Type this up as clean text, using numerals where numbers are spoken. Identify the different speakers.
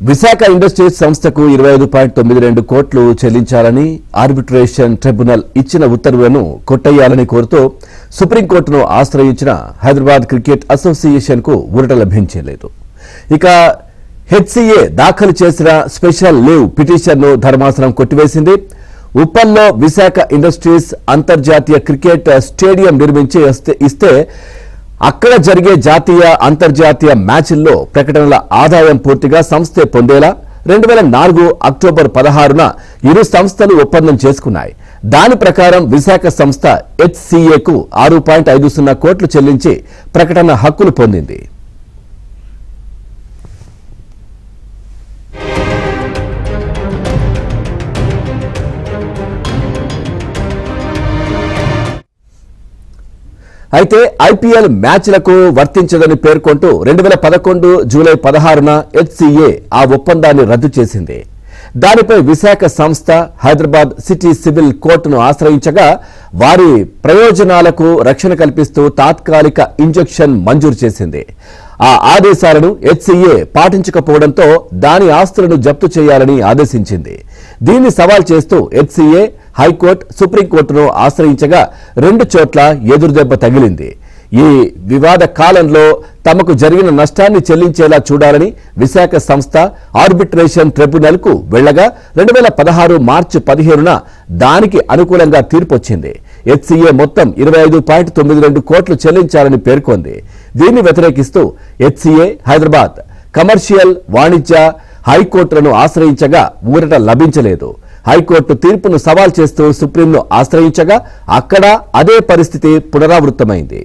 Speaker 1: Visakha industries సంస్థకు 25.92 కోట్లు చెల్లించాలని ఆర్బిట్రేషన్ ట్రిబ్యునల్ ఇచ్చిన ఉత్తర్వులను కొట్టేయాలని కోరుతూ సుప్రీంకోర్టును ఆశ్రయించిన హైదరాబాద్ క్రికెట్ అసోసియేషన్ కు ఊరట లభించలేదు. ఇక హెచ్సిఏ దాఖలు చేసిన స్పెషల్ లీవ్ పిటిషన్ను ధర్మాసనం కొట్టివేసింది. ఉప్పల్లో విశాఖ ఇండస్ట్రీస్ అంతర్జాతీయ క్రికెట్ స్టేడియం నిర్మించి ఇస్తే అక్కడ జరిగే జాతీయ అంతర్జాతీయ మ్యాచ్ల్లో ప్రకటనల ఆదాయం పూర్తిగా సంస్థే పొందేలా 2004 అక్టోబర్ 16న ఇరు సంస్థలు ఒప్పందం చేసుకున్నాయి. దాని ప్రకారం విశాఖ సంస్థ హెచ్సిఏకు 6.50 కోట్లు చెల్లించి ప్రకటన హక్కులు పొందింది. అయితే ఐపీఎల్ మ్యాచ్లకు వర్తించదని పేర్కొంటూ 2011 జూలై 16న హెచ్సిఏ ఆ ఒప్పందాన్ని రద్దు చేసింది. దానిపై విశాఖ సంస్థ హైదరాబాద్ సిటీ సివిల్ కోర్టును ఆశ్రయించగా వారి ప్రయోజనాలకు రక్షణ కల్పిస్తూ తాత్కాలిక ఇంజెక్షన్ మంజూరు చేసింది. ఆ ఆదేశాలను హెచ్సిఏ పాటించకపోవడంతో దాని ఆస్తులను జప్తు చేయాలని ఆదేశించింది. దీన్ని సవాల్ చేస్తూ హెచ్సిఏ హైకోర్టు సుప్రీంకోర్టును ఆశ్రయించగా 2 చోట్ల ఎదురుదెబ్బ తగిలింది. ఈ వివాద కాలంలో తమకు జరిగిన నష్టాన్ని చెల్లించేలా చూడాలని విశాఖ సంస్థ ఆర్బిట్రేషన్ ట్రిబ్యునల్ కు వెళ్లగా 2016 మార్చి 15న దానికి అనుకూలంగా తీర్పొచ్చింది. హెచ్సిఏ మొత్తం 25.92 కోట్లు చెల్లించాలని పేర్కొంది. దీన్ని వ్యతిరేకిస్తూ హెచ్సిఏ హైదరాబాద్ కమర్షియల్ వాణిజ్య హైకోర్టులను ఆశ్రయించగా ఊరట లభించలేదు. హైకోర్టు తీర్పును సవాల్ చేస్తూ సుప్రీంను ఆశ్రయించగా అక్కడ అదే పరిస్థితి పునరావృతమైంది.